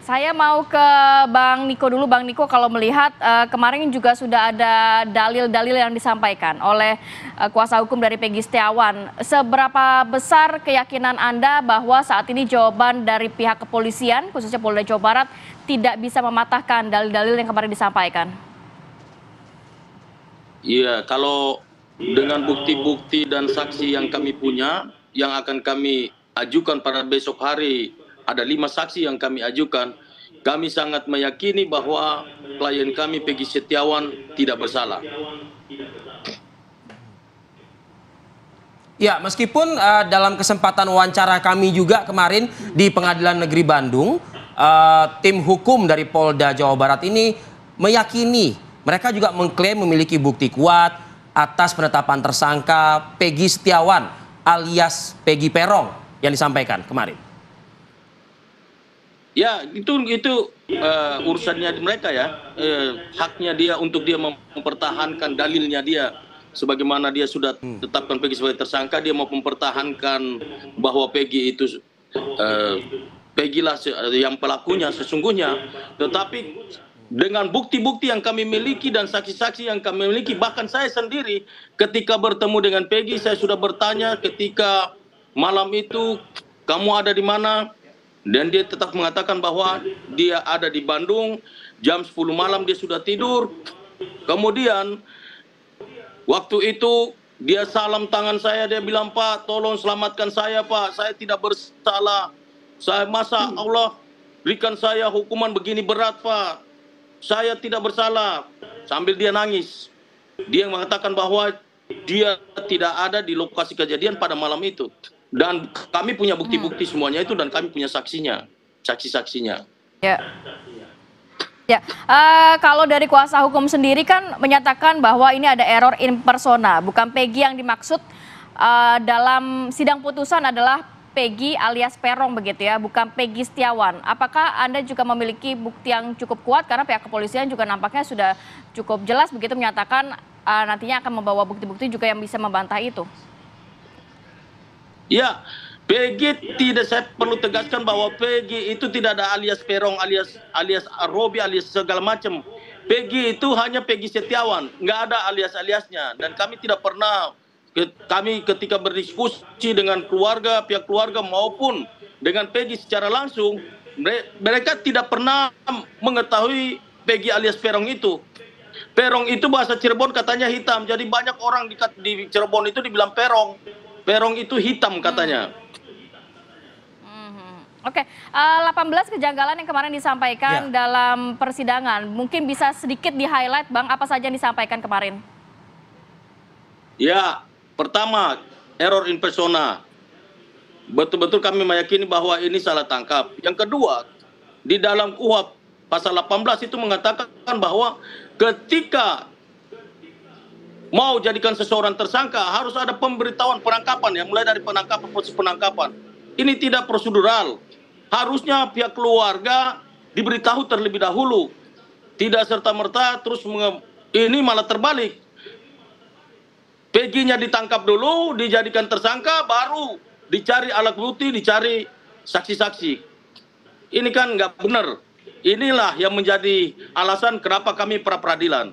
Saya mau ke Bang Niko dulu. Bang Niko, kalau melihat kemarin juga sudah ada dalil-dalil yang disampaikan oleh kuasa hukum dari Peggy Setiawan. Seberapa besar keyakinan Anda bahwa saat ini jawaban dari pihak kepolisian, khususnya Polda Jawa Barat, tidak bisa mematahkan dalil-dalil yang kemarin disampaikan? Iya, kalau dengan bukti-bukti dan saksi yang kami punya, yang akan kami ajukan pada besok hari, ada 5 saksi yang kami ajukan, kami sangat meyakini bahwa klien kami Peggy Setiawan tidak bersalah. Ya, meskipun dalam kesempatan wawancara kami juga kemarin di Pengadilan Negeri Bandung, tim hukum dari Polda Jawa Barat ini meyakini, mereka juga mengklaim memiliki bukti kuat atas penetapan tersangka Peggy Setiawan alias Peggy Peron yang disampaikan kemarin. Ya, itu urusannya mereka ya, haknya dia untuk dia mempertahankan dalilnya dia. Sebagaimana dia sudah tetapkan Peggy sebagai tersangka, dia mau mempertahankan bahwa Peggy itu Peggy lah yang pelakunya sesungguhnya. Tetapi dengan bukti-bukti yang kami miliki dan saksi-saksi yang kami miliki, bahkan saya sendiri ketika bertemu dengan Peggy, saya sudah bertanya ketika malam itu kamu ada di mana, dan dia tetap mengatakan bahwa dia ada di Bandung, jam 10 malam dia sudah tidur. Kemudian waktu itu dia salam tangan saya, dia bilang, "Pak, tolong selamatkan saya, Pak, saya tidak bersalah. Saya masa Allah berikan saya hukuman begini berat, Pak. Saya tidak bersalah." Sambil dia nangis. Dia mengatakan bahwa dia tidak ada di lokasi kejadian pada malam itu. Dan kami punya bukti-bukti semuanya itu, dan kami punya saksinya, saksi-saksinya. Ya. Ya, kalau dari kuasa hukum sendiri kan menyatakan bahwa ini ada error in persona, bukan Peggy yang dimaksud dalam sidang putusan adalah Peggy alias Peron begitu ya, bukan Peggy Setiawan. Apakah Anda juga memiliki bukti yang cukup kuat, karena pihak kepolisian juga nampaknya sudah cukup jelas begitu menyatakan nantinya akan membawa bukti-bukti juga yang bisa membantah itu? Ya, Peggy tidak, saya perlu tegaskan bahwa Peggy itu tidak ada alias Peron, alias Robi, alias segala macam. Peggy itu hanya Peggy Setiawan, nggak ada alias-aliasnya. Dan kami tidak pernah, kami ketika berdiskusi dengan keluarga, pihak keluarga maupun dengan Peggy secara langsung, mereka tidak pernah mengetahui Peggy alias Peron itu. Peron itu bahasa Cirebon katanya hitam, jadi banyak orang di Cirebon itu dibilang Peron. Peron itu hitam katanya. Oke, 18 kejanggalan yang kemarin disampaikan dalam persidangan, mungkin bisa sedikit di-highlight, Bang, apa saja yang disampaikan kemarin? Ya, pertama, error in persona. Betul-betul kami meyakini bahwa ini salah tangkap. Yang kedua, di dalam KUHP pasal 18 itu mengatakan bahwa ketika mau jadikan seseorang tersangka harus ada pemberitahuan penangkapan, yang mulai dari penangkapan, proses penangkapan. Ini tidak prosedural. Harusnya pihak keluarga diberitahu terlebih dahulu. Tidak serta-merta terus ini malah terbalik. Peggy-nya ditangkap dulu, dijadikan tersangka, baru dicari alat bukti, dicari saksi-saksi. Ini kan nggak benar. Inilah yang menjadi alasan kenapa kami pra-peradilan.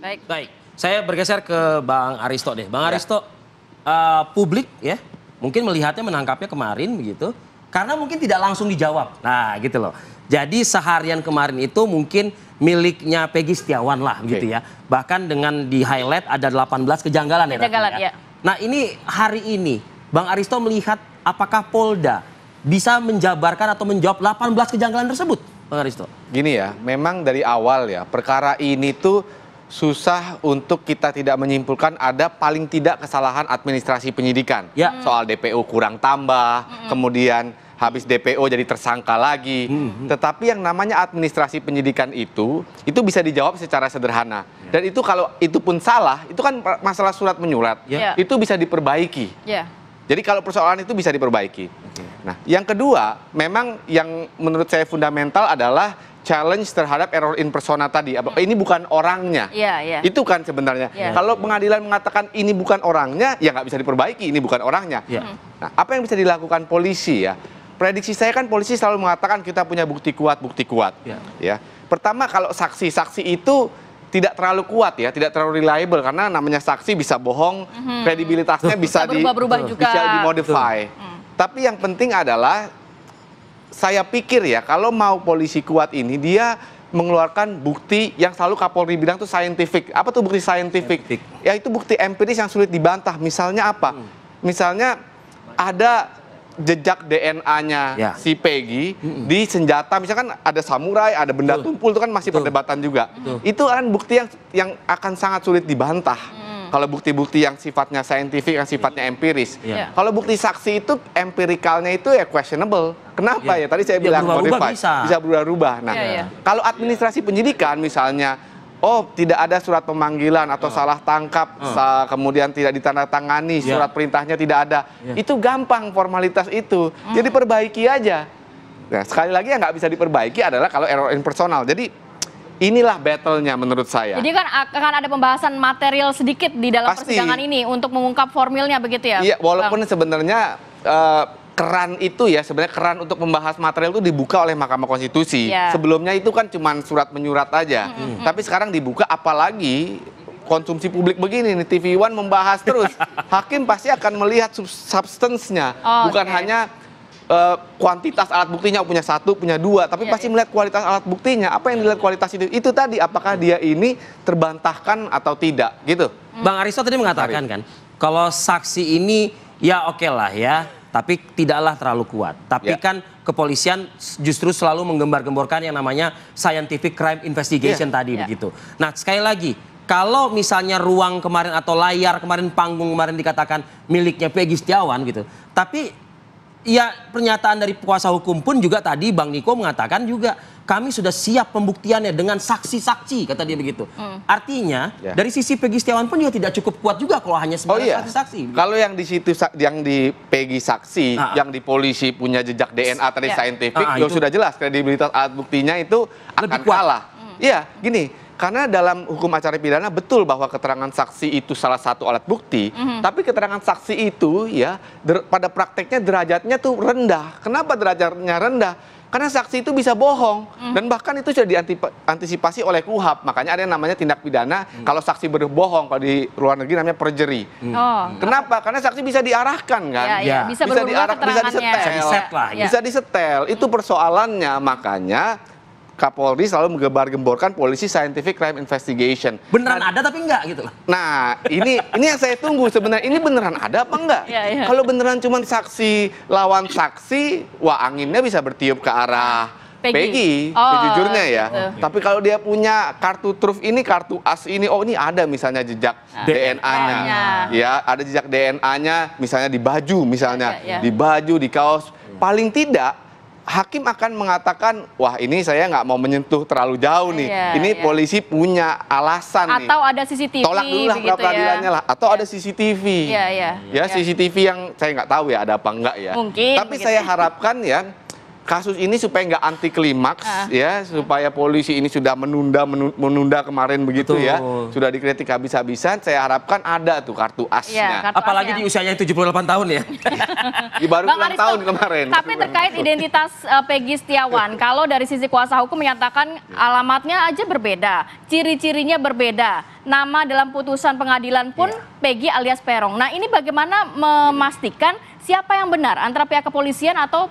Baik, saya bergeser ke Bang Aristo deh. Bang Aristo, publik ya mungkin melihatnya, menangkapnya kemarin begitu, karena mungkin tidak langsung dijawab. Nah gitu loh. Jadi seharian kemarin itu mungkin miliknya Peggy Setiawan lah gitu ya. Bahkan dengan di highlight ada 18 kejanggalan ya. Nah ini hari ini Bang Aristo melihat apakah Polda bisa menjabarkan atau menjawab 18 kejanggalan tersebut, Bang Aristo? Gini ya, memang dari awal ya perkara ini tuh susah untuk kita tidak menyimpulkan ada paling tidak kesalahan administrasi penyidikan. Soal DPO kurang tambah, kemudian habis DPO jadi tersangka lagi. Tetapi yang namanya administrasi penyidikan itu bisa dijawab secara sederhana. Dan itu kalau itu pun salah, itu kan masalah surat menyurat, itu bisa diperbaiki. Jadi kalau persoalan itu bisa diperbaiki. Nah, yang kedua, memang yang menurut saya fundamental adalah challenge terhadap error in persona tadi. Ini bukan orangnya. Itu kan sebenarnya. Kalau pengadilan mengatakan ini bukan orangnya, ya nggak bisa diperbaiki, ini bukan orangnya. Nah, apa yang bisa dilakukan polisi ya? prediksi saya kan polisi selalu mengatakan kita punya bukti kuat. Ya. Pertama kalau saksi itu tidak terlalu kuat ya, tidak terlalu reliable karena namanya saksi bisa bohong, kredibilitasnya bisa dimodify. Tapi yang penting adalah saya pikir ya kalau mau polisi kuat ini dia mengeluarkan bukti yang selalu Kapolri bilang tuh scientific. Apa tuh bukti scientific? Ya itu bukti empiris yang sulit dibantah. Misalnya apa? Misalnya ada jejak DNA-nya si Peggy di senjata, misalkan ada samurai, ada benda tumpul, itu kan masih perdebatan juga. Itu kan bukti yang akan sangat sulit dibantah. Kalau bukti-bukti yang sifatnya saintifik, yang sifatnya empiris. Kalau bukti saksi itu empirikalnya itu ya questionable. Kenapa ya? Tadi saya bilang modify, bisa berubah-ubah. Nah, kalau administrasi penyidikan misalnya, oh tidak ada surat pemanggilan atau salah tangkap, kemudian tidak ditandatangani, surat perintahnya tidak ada. Itu gampang formalitas itu. Jadi perbaiki aja. Nah, sekali lagi yang nggak bisa diperbaiki adalah kalau error impersonal. Jadi inilah battle-nya menurut saya. Jadi kan akan ada pembahasan material sedikit di dalam persidangan ini untuk mengungkap formilnya begitu ya? Iya, walaupun sebenarnya keran itu ya, sebenarnya keran untuk membahas material itu dibuka oleh Mahkamah Konstitusi. Sebelumnya itu kan cuma surat menyurat aja. Tapi sekarang dibuka, apalagi konsumsi publik begini nih, TV One membahas terus. Hakim pasti akan melihat substance-nya, bukan hanya kuantitas alat buktinya, punya 1, punya 2, tapi pasti melihat kualitas alat buktinya. Apa yang dilihat kualitas itu tadi, apakah dia ini terbantahkan atau tidak, gitu. Bang Aristo tadi mengatakan kan, kalau saksi ini ya oke lah ya, tapi tidaklah terlalu kuat. Tapi kan kepolisian justru selalu menggembar-gemborkan yang namanya scientific crime investigation tadi begitu. Nah sekali lagi, kalau misalnya ruang kemarin atau layar kemarin, panggung kemarin dikatakan miliknya Peggy Setiawan gitu, tapi ya pernyataan dari kuasa hukum pun juga tadi Bang Niko mengatakan juga kami sudah siap pembuktiannya dengan saksi-saksi, kata dia begitu. Artinya dari sisi Peggy Setiawan pun juga tidak cukup kuat juga kalau hanya sebagai saksi-saksi. Kalau yang di situ, yang di Peggy saksi, yang di polisi punya jejak DNA tadi saintifik, sudah jelas kredibilitas alat buktinya itu akan kalah. Iya, gini. Karena dalam hukum acara pidana betul bahwa keterangan saksi itu salah satu alat bukti, tapi keterangan saksi itu ya pada prakteknya derajatnya tuh rendah. Kenapa derajatnya rendah? Karena saksi itu bisa bohong dan bahkan itu sudah diantisipasi oleh KUHP. Makanya ada yang namanya tindak pidana kalau saksi berbohong, kalau di luar negeri namanya perjury. Kenapa? Karena saksi bisa diarahkan kan? Bisa diarahkan, bisa disetel. Bisa disetel. Itu persoalannya, makanya Kapolri selalu menggembar-gemborkan polisi scientific crime investigation. Beneran ada tapi enggak gitu loh. Nah, ini yang saya tunggu sebenarnya. Ini beneran ada apa enggak? Kalau beneran cuma saksi lawan saksi, wah anginnya bisa bertiup ke arah Peggy, sejujurnya ya. Tapi kalau dia punya kartu truf ini, kartu as ini, oh ini ada misalnya jejak DNA-nya. Ya, ada jejak DNA-nya misalnya di baju misalnya, di baju, di kaos. Paling tidak hakim akan mengatakan, wah ini saya nggak mau menyentuh terlalu jauh nih. Ini polisi punya alasan nih. Atau ada CCTV. Tolak dulu lah pra-peradilannya lah. Atau ada CCTV. Ya CCTV yang saya nggak tahu ya ada apa enggak ya. Mungkin. Tapi saya harapkan ya kasus ini supaya nggak anti klimaks ya, supaya polisi ini sudah menunda kemarin begitu ya, sudah dikritik habis-habisan. Saya harapkan ada tuh kartu asnya. Apalagi di usianya 78 tahun ya. Baru ulang tahun kemarin. Tapi terkait identitas Peggy Setiawan, kalau dari sisi kuasa hukum menyatakan alamatnya aja berbeda, ciri-cirinya berbeda, nama dalam putusan pengadilan pun Peggy alias Peron. Nah ini bagaimana memastikan siapa yang benar antara pihak kepolisian atau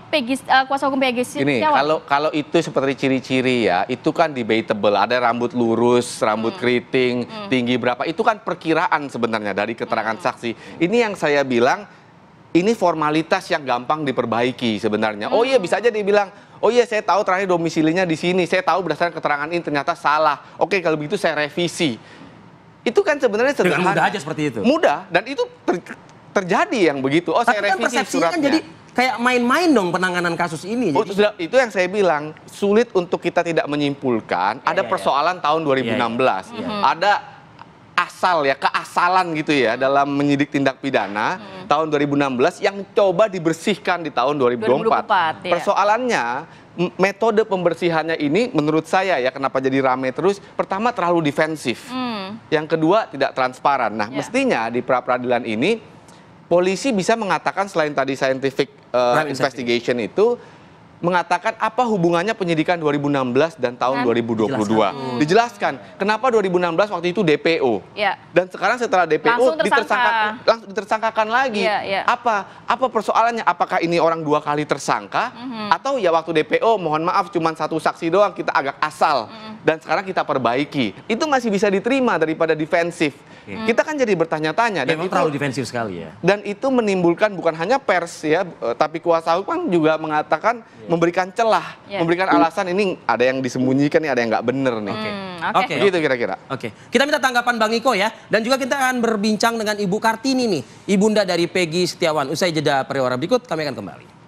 kuasa hukum Peggy Setiawan? Ini kalau itu seperti ciri-ciri ya, itu kan debatable. Ada rambut lurus, rambut keriting, tinggi berapa, itu kan perkiraan sebenarnya dari keterangan saksi. Ini yang saya bilang, ini formalitas yang gampang diperbaiki sebenarnya. Oh iya bisa aja dibilang, oh iya saya tahu terakhir domisilinya di sini, saya tahu berdasarkan keterangan ini ternyata salah. Oke kalau begitu saya revisi. Itu kan sebenarnya sederhana. Dengan mudah aja seperti itu. Mudah, dan itu terjadi yang begitu. Oh, saya revisi suratnya. Kan jadi kayak main-main dong penanganan kasus ini. Oh, itu yang saya bilang, sulit untuk kita tidak menyimpulkan. Ada persoalan tahun 2016. Ada keasalan gitu ya dalam menyidik tindak pidana tahun 2016 yang coba dibersihkan di tahun 2024. Persoalannya metode pembersihannya ini menurut saya ya kenapa jadi rame terus. Pertama terlalu defensif. Yang kedua tidak transparan. Nah, mestinya di pra-peradilan ini polisi bisa mengatakan selain tadi scientific investigation itu, mengatakan apa hubungannya penyidikan 2016 dan tahun 2022. Dijelaskan kenapa 2016 waktu itu DPO. Dan sekarang setelah DPO langsung ditersangkakan lagi. Apa persoalannya? Apakah ini orang 2 kali tersangka atau ya waktu DPO mohon maaf cuma 1 saksi doang, kita agak asal dan sekarang kita perbaiki. Itu masih bisa diterima daripada defensif. Kita kan jadi bertanya-tanya dan itu terlalu defensif sekali ya. Dan itu menimbulkan bukan hanya pers ya, tapi kuasa hukum juga mengatakan memberikan celah, memberikan alasan ini ada yang disembunyikan nih, ada yang nggak bener nih. Oke. Gitu kira-kira. Oke. Kita minta tanggapan Bang Iko ya, dan juga kita akan berbincang dengan Ibu Kartini nih, ibunda dari Peggy Setiawan. Usai jeda pariwara berikut, kami akan kembali.